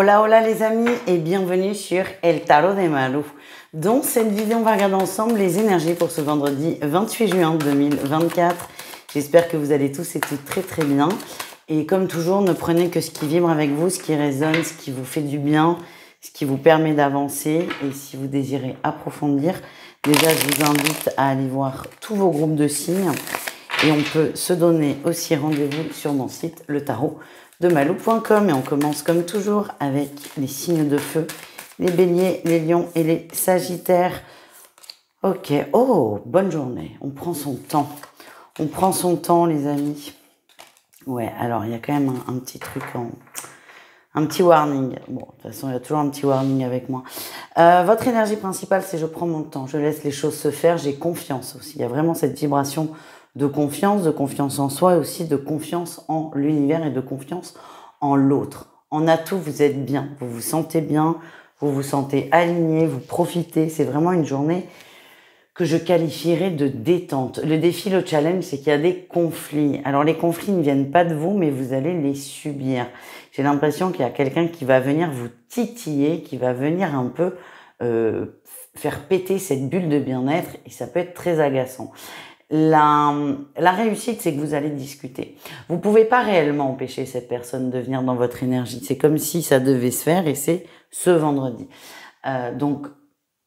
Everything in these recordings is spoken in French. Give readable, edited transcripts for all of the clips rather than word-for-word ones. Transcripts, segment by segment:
Hola, hola les amis et bienvenue sur El Tarot de Malu. Dans cette vidéo, on va regarder ensemble les énergies pour ce vendredi 28 juin 2024. J'espère que vous allez tous et toutes très très bien. Et comme toujours, ne prenez que ce qui vibre avec vous, ce qui résonne, ce qui vous fait du bien, ce qui vous permet d'avancer. Et si vous désirez approfondir, déjà je vous invite à aller voir tous vos groupes de signes. Et on peut se donner aussi rendez-vous sur mon site, le tarot de Malou.com. Et on commence comme toujours avec les signes de feu, les béliers, les lions et les sagittaires. Ok, oh, bonne journée. On prend son temps. On prend son temps, les amis. Ouais, alors il y a quand même un petit truc un petit warning. Bon, de toute façon, il y a toujours un petit warning avec moi. Votre énergie principale, c'est je prends mon temps, je laisse les choses se faire, j'ai confiance aussi. Il y a vraiment cette vibration de confiance en soi et aussi de confiance en l'univers et de confiance en l'autre. En atout, vous êtes bien, vous vous sentez aligné, vous profitez. C'est vraiment une journée que je qualifierais de détente. Le défi, le challenge, c'est qu'il y a des conflits. Alors les conflits ne viennent pas de vous, mais vous allez les subir. J'ai l'impression qu'il y a quelqu'un qui va venir vous titiller, qui va venir un peu faire péter cette bulle de bien-être et ça peut être très agaçant. La réussite, c'est que vous allez discuter. Vous pouvez pas réellement empêcher cette personne de venir dans votre énergie. C'est comme si ça devait se faire et c'est ce vendredi. Donc,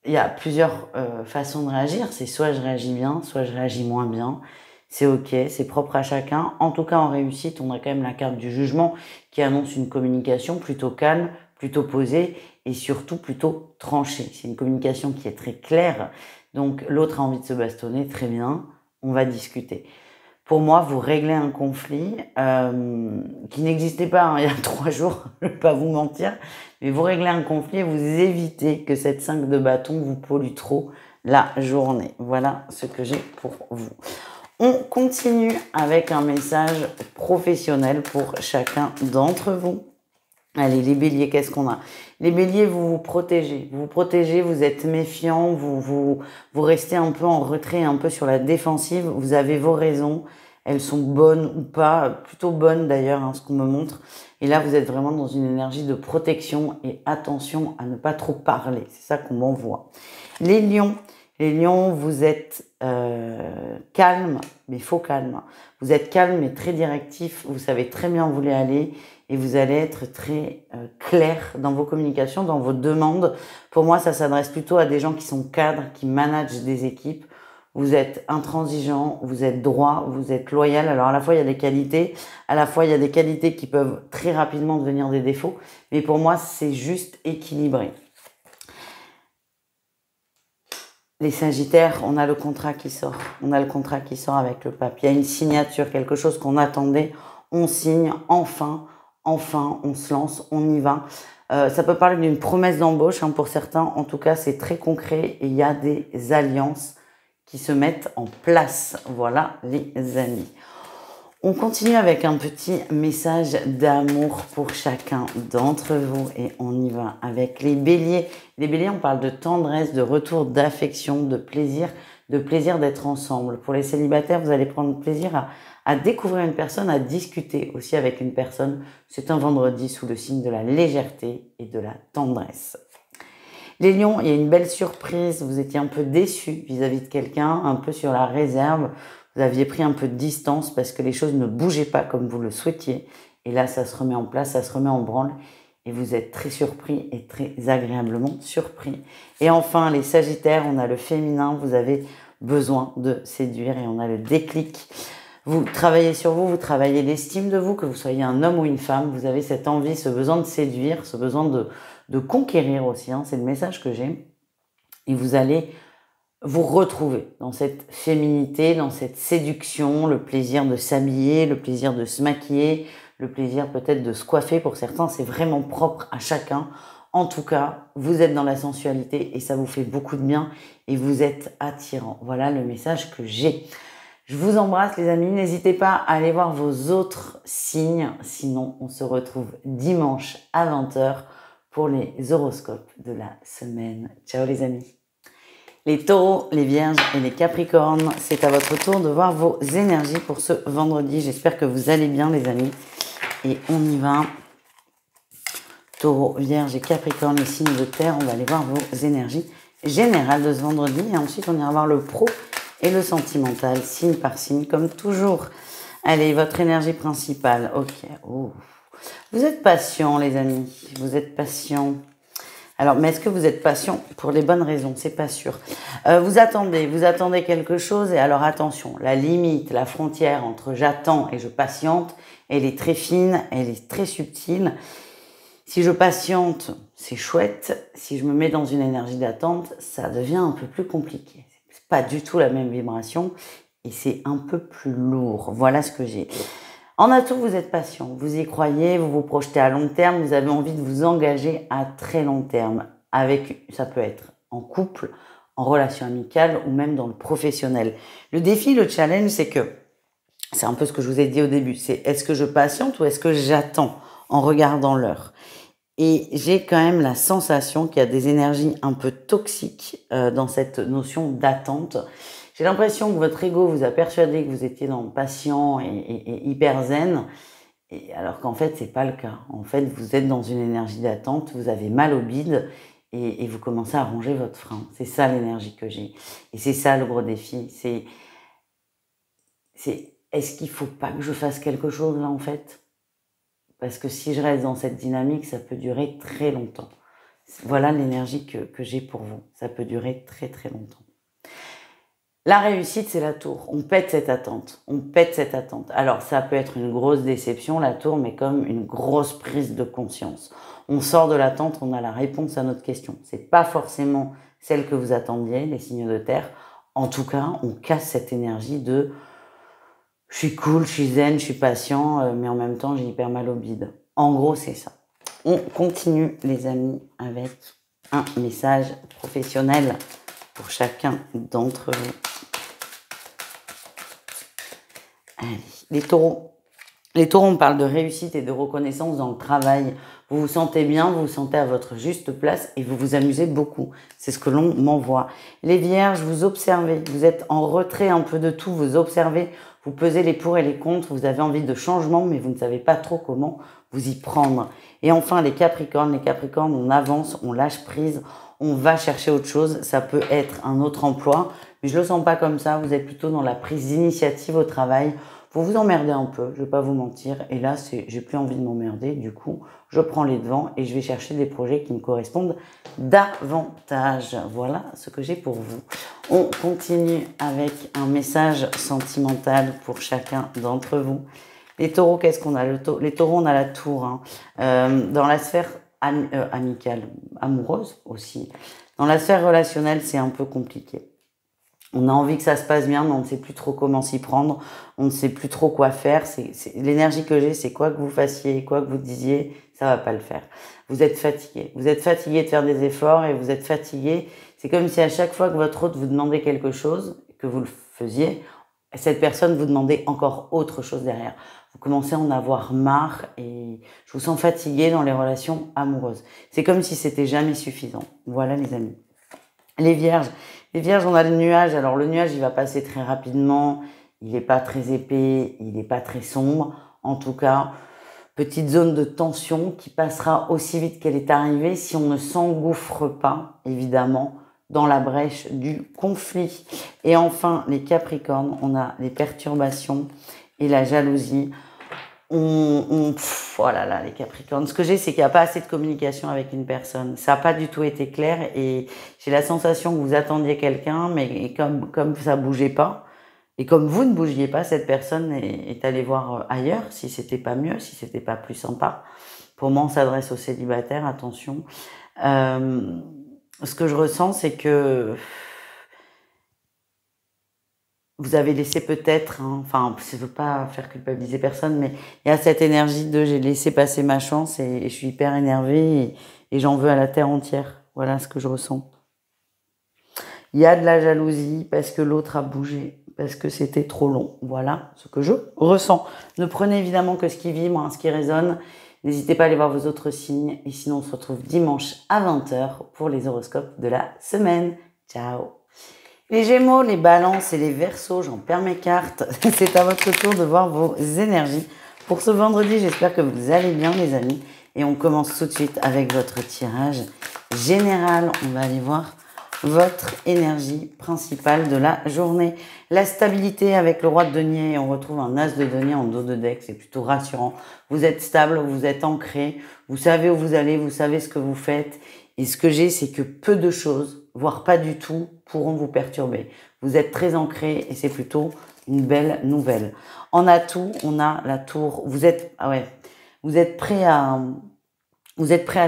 il y a plusieurs façons de réagir. C'est soit je réagis bien, soit je réagis moins bien. C'est ok, c'est propre à chacun. En tout cas, en réussite, on a quand même la carte du jugement qui annonce une communication plutôt calme, plutôt posée et surtout plutôt tranchée. C'est une communication qui est très claire. Donc, l'autre a envie de se bastonner, très bien. On va discuter. Pour moi, vous réglez un conflit qui n'existait pas il y a 3 jours, je ne vais pas vous mentir, mais vous réglez un conflit et vous évitez que cette 5 de bâton vous pollue trop la journée. Voilà ce que j'ai pour vous. On continue avec un message professionnel pour chacun d'entre vous. Allez, les béliers, qu'est-ce qu'on a? Les béliers, vous vous protégez. Vous vous protégez, vous êtes méfiants, vous restez un peu en retrait, un peu sur la défensive. Vous avez vos raisons. Elles sont bonnes ou pas, plutôt bonnes d'ailleurs, hein, ce qu'on me montre. Et là, vous êtes vraiment dans une énergie de protection et attention à ne pas trop parler. C'est ça qu'on m'envoie. Les lions, vous êtes calme, mais faux calme. Vous êtes calme et très directif. Vous savez très bien où vous voulez aller. Et vous allez être très clair dans vos communications, dans vos demandes. Pour moi, ça s'adresse plutôt à des gens qui sont cadres, qui managent des équipes. Vous êtes intransigeant, vous êtes droit, vous êtes loyal. Alors à la fois, il y a des qualités, à la fois, il y a des qualités qui peuvent très rapidement devenir des défauts. Mais pour moi, c'est juste équilibré. Les sagittaires, on a le contrat qui sort. On a le contrat qui sort avec le pape. Il y a une signature, quelque chose qu'on attendait. On signe, enfin, on se lance, on y va. Ça peut parler d'une promesse d'embauche hein, pour certains. En tout cas, c'est très concret et il y a des alliances qui se mettent en place. Voilà les amis. On continue avec un petit message d'amour pour chacun d'entre vous et on y va avec les béliers. Les béliers, on parle de tendresse, de retour d'affection, de plaisir d'être ensemble. Pour les célibataires, vous allez prendre plaisir à découvrir une personne, à discuter aussi avec une personne. C'est un vendredi sous le signe de la légèreté et de la tendresse. Les lions, il y a une belle surprise. Vous étiez un peu déçus vis-à-vis de quelqu'un, un peu sur la réserve. Vous aviez pris un peu de distance parce que les choses ne bougeaient pas comme vous le souhaitiez. Et là, ça se remet en place, ça se remet en branle. Et vous êtes très surpris et très agréablement surpris. Et enfin, les sagittaires, on a le féminin. Vous avez besoin de séduire et on a le déclic. Vous travaillez sur vous, vous travaillez l'estime de vous, que vous soyez un homme ou une femme. Vous avez cette envie, ce besoin de séduire, ce besoin de conquérir aussi. Hein, c'est le message que j'ai. Et vous allez vous retrouver dans cette féminité, dans cette séduction, le plaisir de s'habiller, le plaisir de se maquiller, le plaisir peut-être de se coiffer. Pour certains, c'est vraiment propre à chacun. En tout cas, vous êtes dans la sensualité et ça vous fait beaucoup de bien et vous êtes attirant. Voilà le message que j'ai. Je vous embrasse les amis, n'hésitez pas à aller voir vos autres signes, sinon on se retrouve dimanche à 20 h pour les horoscopes de la semaine. Ciao les amis. Les taureaux, les vierges et les capricornes, c'est à votre tour de voir vos énergies pour ce vendredi. J'espère que vous allez bien les amis et on y va. Taureau, Vierge et Capricorne, les signes de terre. On va aller voir vos énergies générales de ce vendredi. Et ensuite, on ira voir le pro et le sentimental, signe par signe, comme toujours. Allez, votre énergie principale. Ok. Oh. Vous êtes patient, les amis. Vous êtes patient. Alors, mais est-ce que vous êtes patient pour les bonnes raisons? C'est pas sûr. Vous attendez quelque chose. Et alors, attention, la limite, la frontière entre j'attends et je patiente, elle est très fine, elle est très subtile. Si je patiente, c'est chouette. Si je me mets dans une énergie d'attente, ça devient un peu plus compliqué. C'est pas du tout la même vibration et c'est un peu plus lourd. Voilà ce que j'ai. En atout, vous êtes patient, vous y croyez, vous vous projetez à long terme, vous avez envie de vous engager à très long terme. Ça peut être en couple, en relation amicale ou même dans le professionnel. Le défi, le challenge, c'est que, c'est un peu ce que je vous ai dit au début, c'est est-ce que je patiente ou est-ce que j'attends en regardant l'heure? Et j'ai quand même la sensation qu'il y a des énergies un peu toxiques dans cette notion d'attente. J'ai l'impression que votre ego vous a persuadé que vous étiez dans le patient et hyper zen, et alors qu'en fait, c'est pas le cas. En fait, vous êtes dans une énergie d'attente, vous avez mal au bide et vous commencez à ronger votre frein. C'est ça l'énergie que j'ai. Et c'est ça le gros défi. Est-ce qu'il faut pas que je fasse quelque chose là, en fait? Parce que si je reste dans cette dynamique, ça peut durer très longtemps. Voilà l'énergie que j'ai pour vous. Ça peut durer très très longtemps. La réussite, c'est la tour. On pète cette attente. On pète cette attente. Alors, ça peut être une grosse déception, la tour, mais comme une grosse prise de conscience. On sort de l'attente, on a la réponse à notre question. C'est pas forcément celle que vous attendiez, les signes de terre. En tout cas, on casse cette énergie de je suis cool, je suis zen, je suis patient, mais en même temps, j'ai hyper mal au bide. En gros, c'est ça. On continue, les amis, avec un message professionnel pour chacun d'entre vous. Allez, les taureaux. Les taureaux, on parle de réussite et de reconnaissance dans le travail. Vous vous sentez bien, vous vous sentez à votre juste place et vous vous amusez beaucoup. C'est ce que l'on m'envoie. Les vierges, vous observez. Vous êtes en retrait un peu de tout. Vous observez, vous pesez les pour et les contre. Vous avez envie de changement, mais vous ne savez pas trop comment vous y prendre. Et enfin, les capricornes, on avance, on lâche prise, on va chercher autre chose. Ça peut être un autre emploi, mais je le sens pas comme ça. Vous êtes plutôt dans la prise d'initiative au travail. Vous vous emmerdez un peu, je vais pas vous mentir. Et là, j'ai plus envie de m'emmerder. Du coup, je prends les devants et je vais chercher des projets qui me correspondent davantage. Voilà ce que j'ai pour vous. On continue avec un message sentimental pour chacun d'entre vous. Les taureaux, qu'est-ce qu'on a? Les taureaux, on a la tour. Hein. Dans la sphère amicale, amoureuse aussi. Dans la sphère relationnelle, c'est un peu compliqué. On a envie que ça se passe bien, mais on ne sait plus trop comment s'y prendre. On ne sait plus trop quoi faire. L'énergie que j'ai, c'est quoi que vous fassiez, quoi que vous disiez, ça va pas le faire. Vous êtes fatigué. Vous êtes fatigué de faire des efforts et vous êtes fatigué. C'est comme si à chaque fois que votre hôte vous demandait quelque chose, que vous le faisiez, cette personne vous demandait encore autre chose derrière. Vous commencez à en avoir marre et je vous sens fatigué dans les relations amoureuses. C'est comme si c'était jamais suffisant. Voilà les amis. Les vierges, on a le nuage. Alors le nuage, il va passer très rapidement. Il n'est pas très épais, il n'est pas très sombre. En tout cas, petite zone de tension qui passera aussi vite qu'elle est arrivée si on ne s'engouffre pas, évidemment, dans la brèche du conflit. Et enfin, les capricornes, on a les perturbations et la jalousie. Oh là là, les capricornes. Ce que j'ai, c'est qu'il n'y a pas assez de communication avec une personne. Ça n'a pas du tout été clair et j'ai la sensation que vous attendiez quelqu'un, mais comme ça bougeait pas, et comme vous ne bougiez pas, cette personne est allée voir ailleurs, si c'était pas mieux, si c'était pas plus sympa. Pour moi, on s'adresse aux célibataires, attention. Ce que je ressens, c'est que vous avez laissé peut-être, hein, enfin, je ne veux pas faire culpabiliser personne, mais il y a cette énergie de j'ai laissé passer ma chance et je suis hyper énervée et j'en veux à la terre entière. Voilà ce que je ressens. Il y a de la jalousie parce que l'autre a bougé, parce que c'était trop long. Voilà ce que je ressens. Ne prenez évidemment que ce qui vibre, hein, ce qui résonne. N'hésitez pas à aller voir vos autres signes. Et sinon, on se retrouve dimanche à 20h pour les horoscopes de la semaine. Ciao! Les Gémeaux, les Balances et les Verseaux, j'en perds mes cartes. C'est à votre tour de voir vos énergies. Pour ce vendredi, j'espère que vous allez bien, les amis. Et on commence tout de suite avec votre tirage général. On va aller voir votre énergie principale de la journée. La stabilité avec le roi de denier. On retrouve un as de denier en dos de deck. C'est plutôt rassurant. Vous êtes stable, vous êtes ancré. Vous savez où vous allez, vous savez ce que vous faites. Et ce que j'ai, c'est que peu de choses, voire pas du tout, pourront vous perturber. Vous êtes très ancré et c'est plutôt une belle nouvelle. En atout, on a la tour. Vous êtes prêt à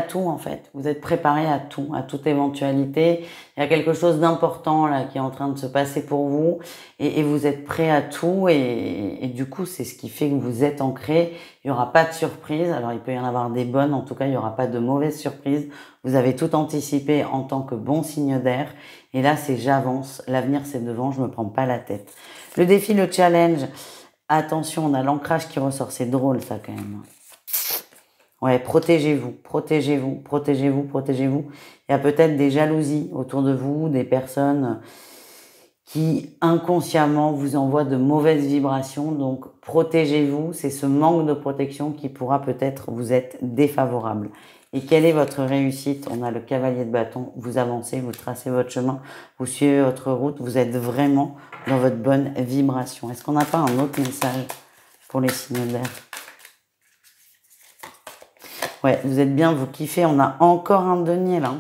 tout en fait. Vous êtes préparé à tout, à toute éventualité. Il y a quelque chose d'important là qui est en train de se passer pour vous et vous êtes prêt à tout et du coup c'est ce qui fait que vous êtes ancré. Il y aura pas de surprise. Alors il peut y en avoir des bonnes, en tout cas il y aura pas de mauvaises surprises. Vous avez tout anticipé en tant que bon signe d'air et là c'est j'avance. L'avenir c'est devant, je me prends pas la tête. Le défi, le challenge. Attention, on a l'ancrage qui ressort. C'est drôle ça quand même. Ouais, protégez-vous, protégez-vous, protégez-vous, protégez-vous. Il y a peut-être des jalousies autour de vous, des personnes qui inconsciemment vous envoient de mauvaises vibrations. Donc, protégez-vous. C'est ce manque de protection qui pourra peut-être vous être défavorable. Et quelle est votre réussite? On a le cavalier de bâton. Vous avancez, vous tracez votre chemin, vous suivez votre route. Vous êtes vraiment dans votre bonne vibration. Est-ce qu'on n'a pas un autre message pour les signes d'air? Ouais, vous êtes bien, vous kiffez. On a encore un denier là.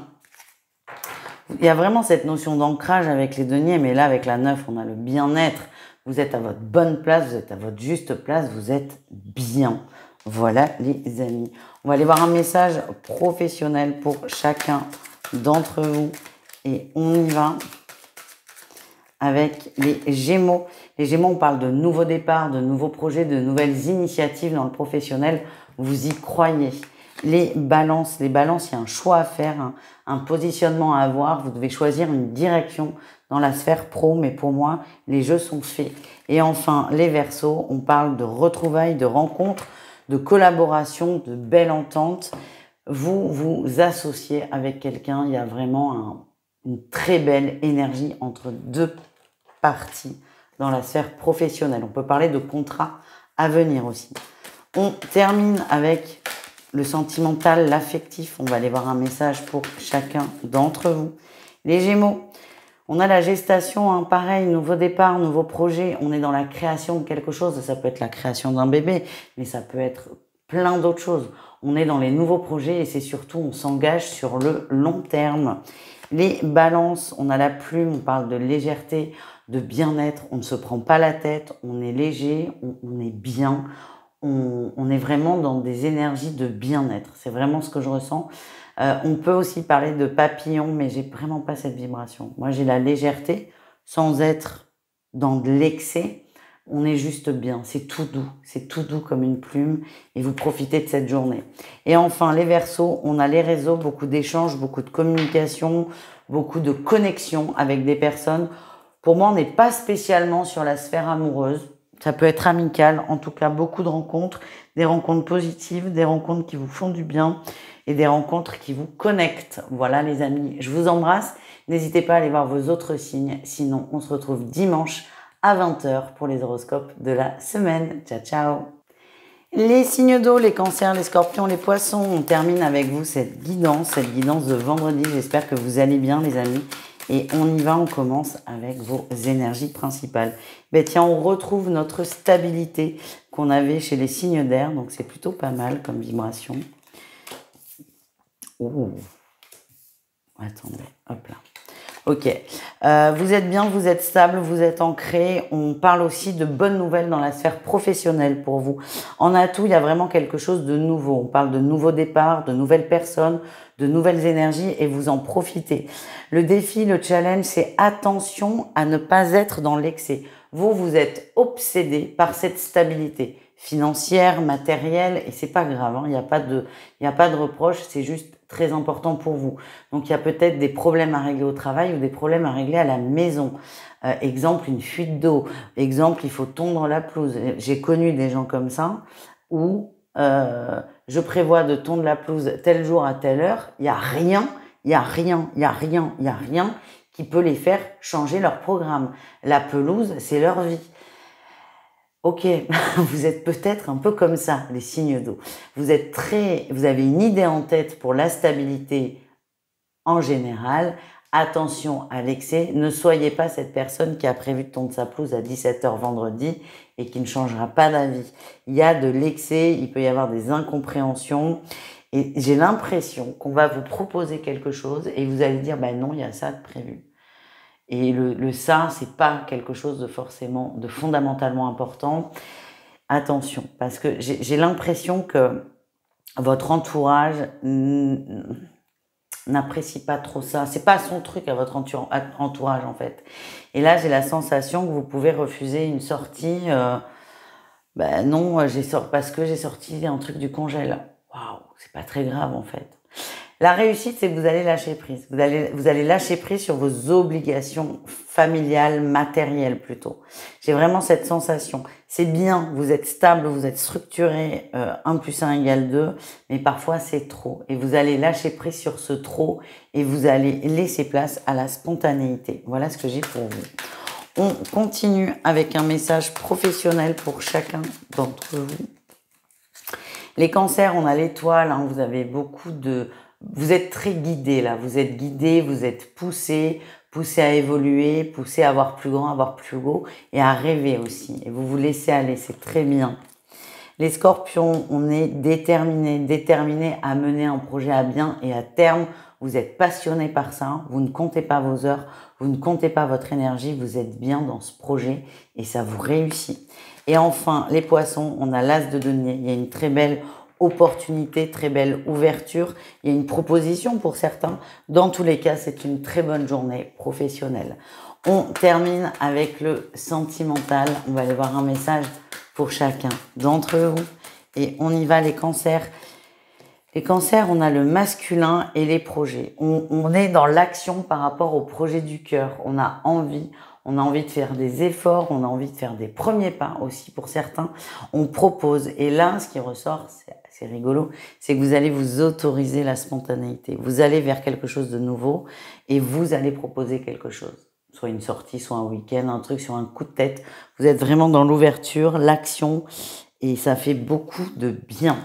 Il y a vraiment cette notion d'ancrage avec les deniers, mais là avec la 9, on a le bien-être. Vous êtes à votre bonne place, vous êtes à votre juste place, vous êtes bien. Voilà les amis. On va aller voir un message professionnel pour chacun d'entre vous. Et on y va avec les Gémeaux. Les Gémeaux, on parle de nouveaux départs, de nouveaux projets, de nouvelles initiatives dans le professionnel. Vous y croyez. Les balances, il y a un choix à faire, un positionnement à avoir. Vous devez choisir une direction dans la sphère pro, mais pour moi, les jeux sont faits. Et enfin, les Verseaux, on parle de retrouvailles, de rencontres, de collaboration, de belles ententes. Vous vous associez avec quelqu'un, il y a vraiment une très belle énergie entre deux parties dans la sphère professionnelle. On peut parler de contrats à venir aussi. On termine avec le sentimental, l'affectif. On va aller voir un message pour chacun d'entre vous. Les Gémeaux, on a la gestation, pareil, nouveau départ, nouveau projet. On est dans la création de quelque chose. Ça peut être la création d'un bébé, mais ça peut être plein d'autres choses. On est dans les nouveaux projets et c'est surtout, on s'engage sur le long terme. Les balances, on a la plume, on parle de légèreté, de bien-être. On ne se prend pas la tête, on est léger, on est bien. On est vraiment dans des énergies de bien-être. C'est vraiment ce que je ressens. On peut aussi parler de papillon, mais j'ai vraiment pas cette vibration. Moi, j'ai la légèreté sans être dans de l'excès. On est juste bien. C'est tout doux comme une plume et vous profitez de cette journée. Et enfin, les Verseaux, on a les réseaux, beaucoup d'échanges, beaucoup de communication, beaucoup de connexions avec des personnes. Pour moi, on n'est pas spécialement sur la sphère amoureuse. Ça peut être amical, en tout cas beaucoup de rencontres, des rencontres positives, des rencontres qui vous font du bien et des rencontres qui vous connectent. Voilà les amis, je vous embrasse. N'hésitez pas à aller voir vos autres signes, sinon on se retrouve dimanche à 20 h pour les horoscopes de la semaine. Ciao, ciao. Les signes d'eau, les cancers, les scorpions, les poissons, on termine avec vous cette guidance de vendredi. J'espère que vous allez bien les amis. Et on y va, on commence avec vos énergies principales. Ben tiens, on retrouve notre stabilité qu'on avait chez les signes d'air, donc c'est plutôt pas mal comme vibration. Oh, attendez, hop là. Ok, vous êtes bien, vous êtes stable, vous êtes ancré. On parle aussi de bonnes nouvelles dans la sphère professionnelle pour vous. En atout, il y a vraiment quelque chose de nouveau. On parle de nouveaux départs, de nouvelles personnes, de nouvelles énergies et vous en profitez. Le défi, le challenge, c'est attention à ne pas être dans l'excès. Vous êtes obsédé par cette stabilité financière, matérielle et c'est pas grave. Il n'y a pas de reproche, c'est juste très important pour vous. Donc il y a peut-être des problèmes à régler au travail ou des problèmes à régler à la maison. Exemple, une fuite d'eau. Exemple, il faut tondre la pelouse. J'ai connu des gens comme ça où je prévois de tondre la pelouse tel jour à telle heure. Il y a rien qui peut les faire changer leur programme. La pelouse, c'est leur vie. Ok, vous êtes peut-être un peu comme ça, les signes d'eau. Vous avez une idée en tête pour la stabilité en général. Attention à l'excès. Ne soyez pas cette personne qui a prévu de tondre sa pelouse à 17 h vendredi et qui ne changera pas d'avis. Il y a de l'excès, il peut y avoir des incompréhensions. Et j'ai l'impression qu'on va vous proposer quelque chose et vous allez dire, ben non, il y a ça de prévu. Et le ça, c'est pas quelque chose de fondamentalement important. Attention, parce que j'ai l'impression que votre entourage n'apprécie pas trop ça. C'est pas son truc à votre entourage, en fait. Et là, j'ai la sensation que vous pouvez refuser une sortie. Ben non, parce que j'ai sorti un truc du congèle. Waouh, c'est pas très grave, en fait. La réussite, c'est que vous allez lâcher prise. Vous allez lâcher prise sur vos obligations familiales, matérielles plutôt. J'ai vraiment cette sensation. C'est bien, vous êtes stable, vous êtes structuré, 1 + 1 = 2, mais parfois c'est trop. Et vous allez lâcher prise sur ce trop et vous allez laisser place à la spontanéité. Voilà ce que j'ai pour vous. On continue avec un message professionnel pour chacun d'entre vous. Les cancers, on a l'étoile, hein, vous avez beaucoup de... Vous êtes très guidés là, vous êtes guidés, vous êtes poussés à évoluer, poussés à voir plus grand, à voir plus beau et à rêver aussi. Et vous vous laissez aller, c'est très bien. Les scorpions, on est déterminés à mener un projet à bien et à terme, vous êtes passionnés par ça, vous ne comptez pas vos heures, vous ne comptez pas votre énergie, vous êtes bien dans ce projet et ça vous réussit. Et enfin, les poissons, on a l'as de denier, il y a une très belle opportunité, très belle ouverture, il y a une proposition pour certains. Dans tous les cas, c'est une très bonne journée professionnelle. On termine avec le sentimental, on va aller voir un message pour chacun d'entre vous. Et on y va, les cancers. Les cancers, on a le masculin et les projets. On est dans l'action par rapport au projet du cœur. On a envie de faire des efforts, on a envie de faire des premiers pas aussi pour certains. On propose. Et là, ce qui ressort, c'est rigolo, c'est que vous allez vous autoriser la spontanéité. Vous allez vers quelque chose de nouveau et vous allez proposer quelque chose. Soit une sortie, soit un week-end, un truc sur un coup de tête. Vous êtes vraiment dans l'ouverture, l'action et ça fait beaucoup de bien.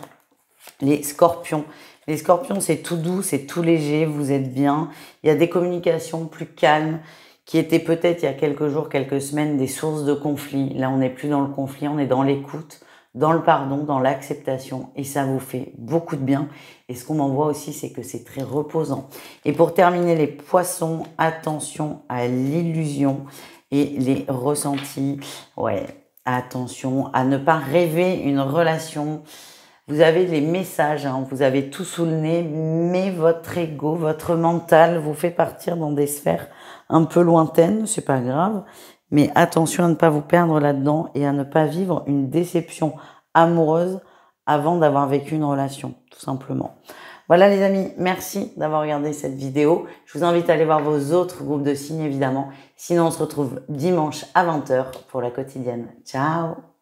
Les scorpions, c'est tout doux, c'est tout léger, vous êtes bien. Il y a des communications plus calmes qui étaient peut-être il y a quelques jours, quelques semaines, des sources de conflit. Là, on n'est plus dans le conflit, on est dans l'écoute, dans le pardon, dans l'acceptation et ça vous fait beaucoup de bien. Et ce qu'on m'envoie aussi, c'est que c'est très reposant. Et pour terminer, les poissons, attention à l'illusion et les ressentis. Ouais, attention à ne pas rêver une relation. Vous avez les messages, hein, vous avez tout sous le nez, mais votre ego, votre mental vous fait partir dans des sphères un peu lointaines, c'est pas grave, mais attention à ne pas vous perdre là-dedans et à ne pas vivre une déception amoureuse avant d'avoir vécu une relation, tout simplement. Voilà les amis, merci d'avoir regardé cette vidéo. Je vous invite à aller voir vos autres groupes de signes évidemment. Sinon, on se retrouve dimanche à 20 h pour la quotidienne. Ciao!